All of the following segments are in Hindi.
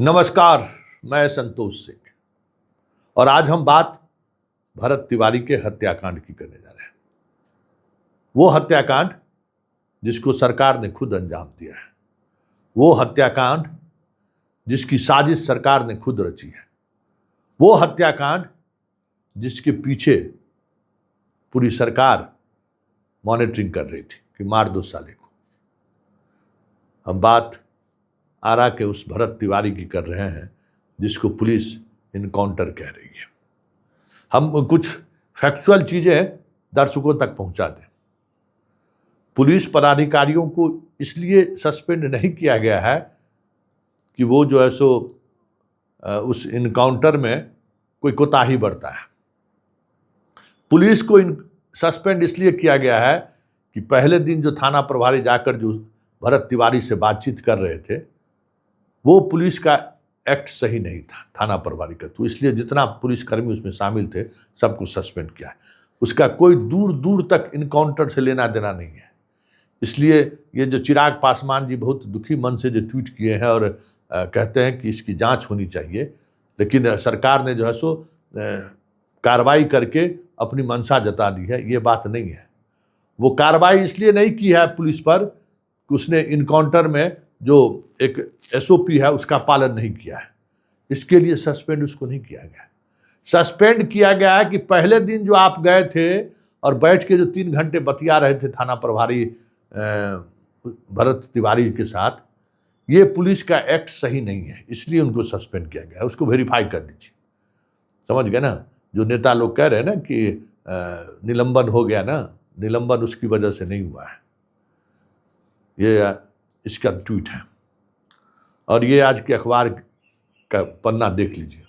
नमस्कार, मैं संतोष सिंह और आज हम बात भरत तिवारी के हत्याकांड की करने जा रहे हैं। वो हत्याकांड जिसको सरकार ने खुद अंजाम दिया है, वो हत्याकांड जिसकी साजिश सरकार ने खुद रची है, वो हत्याकांड जिसके पीछे पूरी सरकार मॉनिटरिंग कर रही थी कि मार दो साले को। हम बात आरा के उस भरत तिवारी की कर रहे हैं जिसको पुलिस इनकाउंटर कह रही है। हम कुछ फैक्चुअल चीजें दर्शकों तक पहुंचा दें। पुलिस पदाधिकारियों को इसलिए सस्पेंड नहीं किया गया है कि वो जो है सो उस इनकाउंटर में कोई कोताही बरता है। पुलिस को सस्पेंड इसलिए किया गया है कि पहले दिन जो थाना प्रभारी जाकर जो भरत तिवारी से बातचीत कर रहे थे, वो पुलिस का एक्ट सही नहीं था, थाना प्रभारी का। तो इसलिए जितना पुलिसकर्मी उसमें शामिल थे सबको सस्पेंड किया है। उसका कोई दूर दूर तक इनकाउंटर से लेना देना नहीं है। इसलिए ये जो चिराग पासवान जी बहुत दुखी मन से जो ट्वीट किए हैं और कहते हैं कि इसकी जांच होनी चाहिए, लेकिन सरकार ने जो है सो कार्रवाई करके अपनी मंशा जता दी है, ये बात नहीं है। वो कार्रवाई इसलिए नहीं की है पुलिस पर कि उसने इनकाउंटर में जो एक एसओपी है उसका पालन नहीं किया है, इसके लिए सस्पेंड उसको नहीं किया गया। सस्पेंड किया गया है कि पहले दिन जो आप गए थे और बैठ के जो 3 घंटे बतिया रहे थे थाना प्रभारी भरत तिवारी के साथ, ये पुलिस का एक्ट सही नहीं है, इसलिए उनको सस्पेंड किया गया है। उसको वेरीफाई कर लीजिए। समझ गए ना? जो नेता लोग कह रहे हैं ना कि निलंबन हो गया ना, निलंबन उसकी वजह से नहीं हुआ है। ये इसका ट्वीट है और ये आज के अखबार का पन्ना देख लीजिए।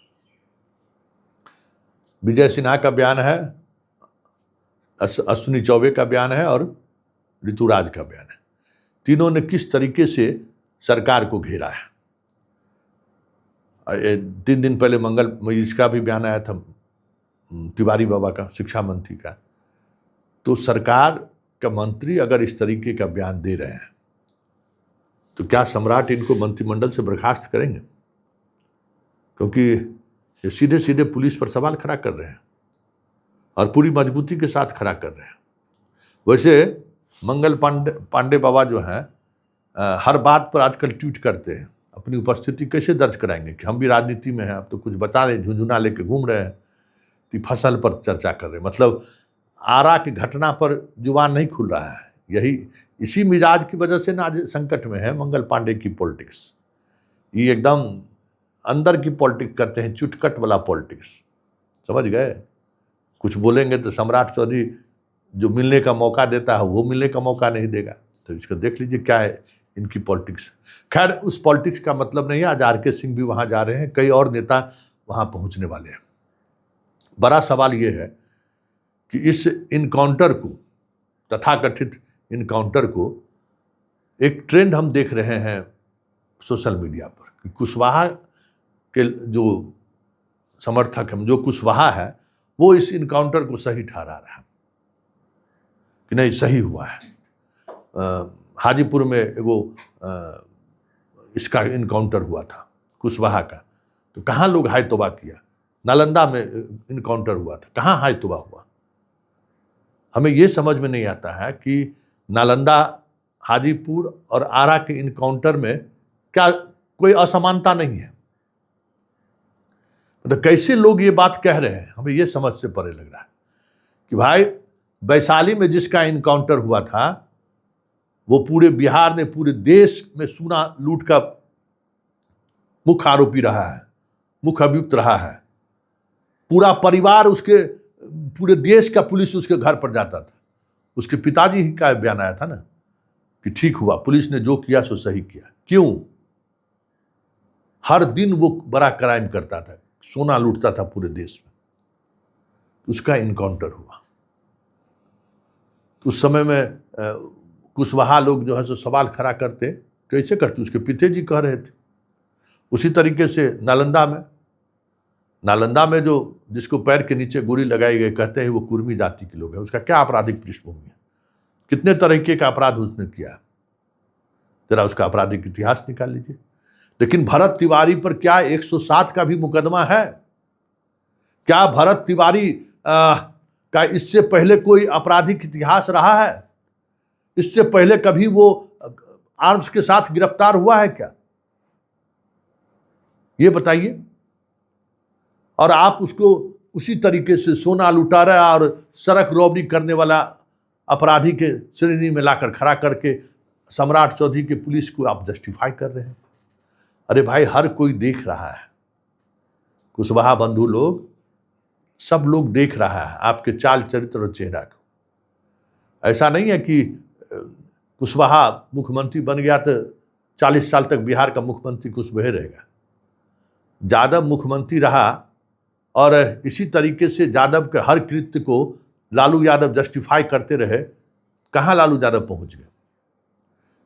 विजय सिन्हा का बयान है, अश्विनी चौबे का बयान है और ऋतुराज का बयान है। तीनों ने किस तरीके से सरकार को घेरा है। 3 दिन पहले इसका भी बयान आया था, तिवारी बाबा का, शिक्षा मंत्री का। तो सरकार का मंत्री अगर इस तरीके का बयान दे रहे हैं तो क्या सम्राट इनको मंत्रिमंडल से बर्खास्त करेंगे? क्योंकि ये सीधे सीधे पुलिस पर सवाल खड़ा कर रहे हैं और पूरी मजबूती के साथ खड़ा कर रहे हैं। वैसे मंगल पांडे बाबा जो हैं हर बात पर आजकल ट्वीट करते हैं। अपनी उपस्थिति कैसे दर्ज कराएंगे कि हम भी राजनीति में हैं, अब तो कुछ बता रहे, झुंझुना लेके घूम रहे हैं कि फसल पर चर्चा कर रहे हैं। मतलब आरा की घटना पर जुबान नहीं खुल रहा है। यही इसी मिजाज की वजह से ना आज संकट में है मंगल पांडे की पॉलिटिक्स। ये एकदम अंदर की पॉलिटिक्स करते हैं, चुटकट वाला पॉलिटिक्स। समझ गए? कुछ बोलेंगे तो सम्राट चौधरी जो मिलने का मौका देता है वो मिलने का मौका नहीं देगा। तो इसको देख लीजिए क्या है इनकी पॉलिटिक्स। खैर, उस पॉलिटिक्स का मतलब नहीं है। आज आर.के. सिंह भी वहाँ जा रहे हैं, कई और नेता वहाँ पहुँचने वाले हैं। बड़ा सवाल ये है कि इस इनकाउंटर को, तथाकथित इनकाउंटर को, एक ट्रेंड हम देख रहे हैं सोशल मीडिया पर कि कुशवाहा के जो समर्थक हैं, जो कुशवाहा है, वो इस इनकाउंटर को सही ठहरा रहा है कि नहीं सही हुआ है। हाजीपुर में वो इसका इनकाउंटर हुआ था कुशवाहा का, तो कहाँ लोग हाय तौबा किया। नालंदा में इनकाउंटर हुआ था, कहाँ हाय तौबा हुआ। हमें ये समझ में नहीं आता है कि नालंदा, हाजीपुर और आरा के इनकाउंटर में क्या कोई असमानता नहीं है। मतलब कैसे लोग ये बात कह रहे हैं, हमें ये समझ से परे लग रहा है कि भाई वैशाली में जिसका इनकाउंटर हुआ था वो पूरे बिहार में, पूरे देश में सोना लूट का मुख्य आरोपी रहा है, मुख्य अभियुक्त रहा है। पूरा परिवार उसके, पूरे देश का पुलिस उसके घर पर जाता था। उसके पिताजी ही का बयान आया था ना कि ठीक हुआ, पुलिस ने जो किया सो सही किया। क्यों? हर दिन वो बड़ा क्राइम करता था, सोना लूटता था पूरे देश में। उसका इनकाउंटर हुआ। उस समय में कुशवाहा लोग जो है सो सवाल खड़ा करते, कैसे करते? उसके पिताजी कह रहे थे। उसी तरीके से नालंदा में जो जिसको पैर के नीचे गोली लगाई गई, कहते हैं वो कुर्मी जाति के लोग हैं। उसका क्या आपराधिक पृष्ठभूमि है? कितने तरीके का अपराध उसने किया, जरा उसका आपराधिक इतिहास निकाल लीजिए। लेकिन भरत तिवारी पर क्या 107 का भी मुकदमा है? क्या भरत तिवारी का इससे पहले कोई आपराधिक इतिहास रहा है? इससे पहले कभी वो आर्म्स के साथ गिरफ्तार हुआ है क्या? ये बताइए। और आप उसको उसी तरीके से सोना लुटारा और सड़क रॉबरी करने वाला अपराधी के श्रेणी में लाकर खड़ा करके सम्राट चौधरी के पुलिस को आप जस्टिफाई कर रहे हैं। अरे भाई, हर कोई देख रहा है, कुशवाहा बंधु लोग, सब लोग देख रहा है आपके चाल चरित्र और चेहरा को। ऐसा नहीं है कि कुशवाहा मुख्यमंत्री बन गया तो 40 साल तक बिहार का मुख्यमंत्री कुशवाहा रहेगा। यादव मुख्यमंत्री रहा और इसी तरीके से यादव के हर कृत्य को लालू यादव जस्टिफाई करते रहे। कहाँ लालू यादव पहुंच गए?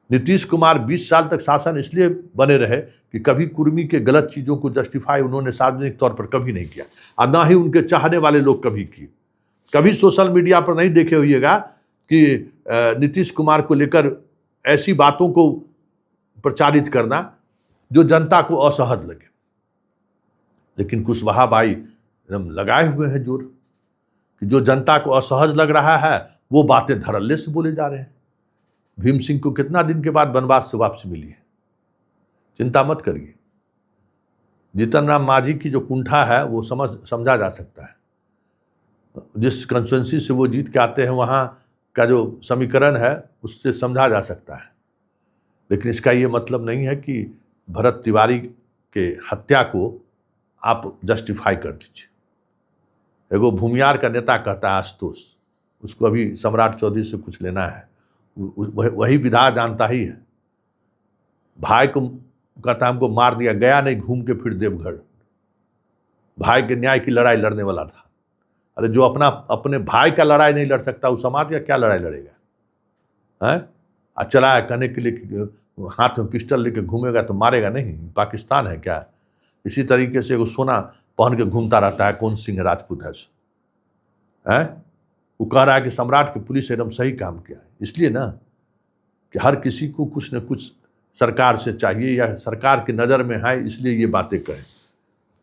नीतीश कुमार 20 साल तक शासन इसलिए बने रहे कि कभी कुर्मी के गलत चीज़ों को जस्टिफाई उन्होंने सार्वजनिक तौर पर कभी नहीं किया, और ना ही उनके चाहने वाले लोग कभी किए। कभी सोशल मीडिया पर नहीं देखे होइएगा कि नीतीश कुमार को लेकर ऐसी बातों को प्रचारित करना जो जनता को असहज लगे। लेकिन कुशवाहा भाई एकदम लगाए हुए हैं जोर कि जो जनता को असहज लग रहा है वो बातें धड़ल्ले से बोले जा रहे हैं। भीम सिंह को कितना दिन के बाद वनवास से वापसी मिली है? चिंता मत करिए। जीतन राम मांझी की जो कुंठा है वो समझा जा सकता है। जिस कंस्टिट्यूंसी से वो जीत के आते हैं वहाँ का जो समीकरण है उससे समझा जा सकता है। लेकिन इसका ये मतलब नहीं है कि भरत तिवारी के हत्या को आप जस्टिफाई कर दीजिए। एगो भूमियार का नेता कहता है आशुतोष, उसको अभी सम्राट चौधरी से कुछ लेना है, वही विधा जानता ही है। भाई को कहता हमको मार दिया, गया नहीं घूम के फिर देवघर। भाई के न्याय की लड़ाई लड़ने वाला था। अरे जो अपने भाई का लड़ाई नहीं लड़ सकता वो समाज का क्या लड़ाई लड़ेगा? है चला कहने के लिए हाथ में पिस्टल लेके घूमेगा तो मारेगा नहीं? पाकिस्तान है क्या? इसी तरीके से वो सोना पहन के घूमता रहता है, कौन सिंह राजपूत है? वो कह रहा है कि सम्राट की पुलिस एकदम सही काम किया। इसलिए ना कि हर किसी को कुछ न कुछ सरकार से चाहिए या सरकार की नज़र में है, इसलिए ये बातें करें।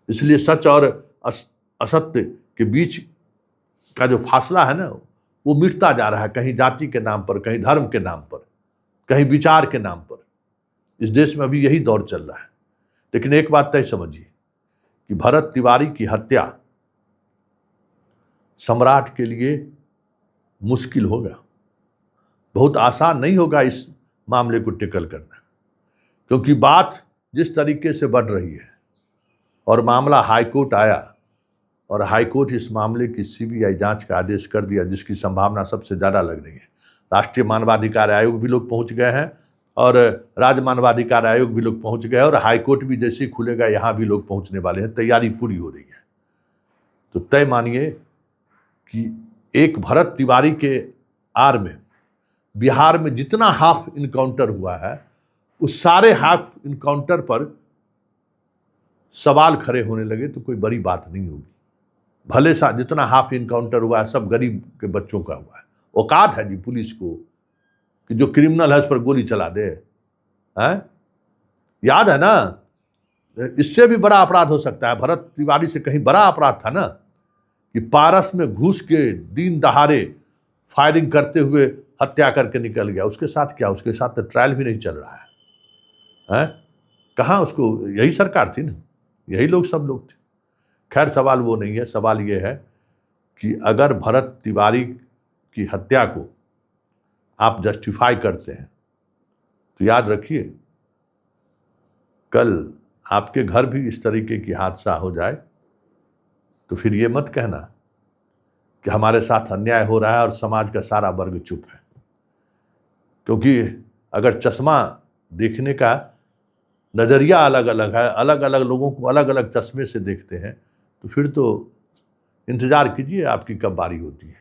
इसलिए सच और असत्य के बीच का जो फासला है ना वो मिटता जा रहा है, कहीं जाति के नाम पर, कहीं धर्म के नाम पर, कहीं विचार के नाम पर। इस देश में अभी यही दौर चल रहा है। लेकिन एक बात तय समझिए कि भरत तिवारी की हत्या सम्राट के लिए मुश्किल होगा, बहुत आसान नहीं होगा इस मामले को टेकल करना, क्योंकि बात जिस तरीके से बढ़ रही है और मामला हाईकोर्ट आया और हाईकोर्ट इस मामले की सीबीआई जांच का आदेश कर दिया, जिसकी संभावना सबसे ज़्यादा लग रही है। राष्ट्रीय मानवाधिकार आयोग भी लोग पहुंच गए हैं और राज्य मानवाधिकार आयोग भी लोग पहुंच गए और हाईकोर्ट भी जैसे ही खुलेगा यहाँ भी लोग पहुंचने वाले हैं। तैयारी पूरी हो रही है। तो तय मानिए कि एक भरत तिवारी के आड़ में बिहार में जितना हाफ इनकाउंटर हुआ है उस सारे हाफ इनकाउंटर पर सवाल खड़े होने लगे तो कोई बड़ी बात नहीं होगी। भले सा जितना हाफ इनकाउंटर हुआ है सब गरीब के बच्चों का हुआ है। औकात है जी पुलिस को कि जो क्रिमिनल है उस पर गोली चला दे? याद है ना, इससे भी बड़ा अपराध हो सकता है। भरत तिवारी से कहीं बड़ा अपराध था ना कि पारस में घुस के दिन दहाड़े फायरिंग करते हुए हत्या करके निकल गया। उसके साथ क्या? उसके साथ तो ट्रायल भी नहीं चल रहा है। कहाँ उसको? यही सरकार थी ना, यही लोग सब लोग थे। खैर सवाल वो नहीं है। सवाल ये है कि अगर भरत तिवारी की हत्या को आप जस्टिफाई करते हैं तो याद रखिए कल आपके घर भी इस तरीके की हादसा हो जाए तो फिर ये मत कहना कि हमारे साथ अन्याय हो रहा है और समाज का सारा वर्ग चुप है। क्योंकि अगर चश्मा देखने का नज़रिया अलग अलग है, अलग अलग लोगों को अलग अलग चश्मे से देखते हैं, तो फिर तो इंतज़ार कीजिए आपकी कब बारी होती है।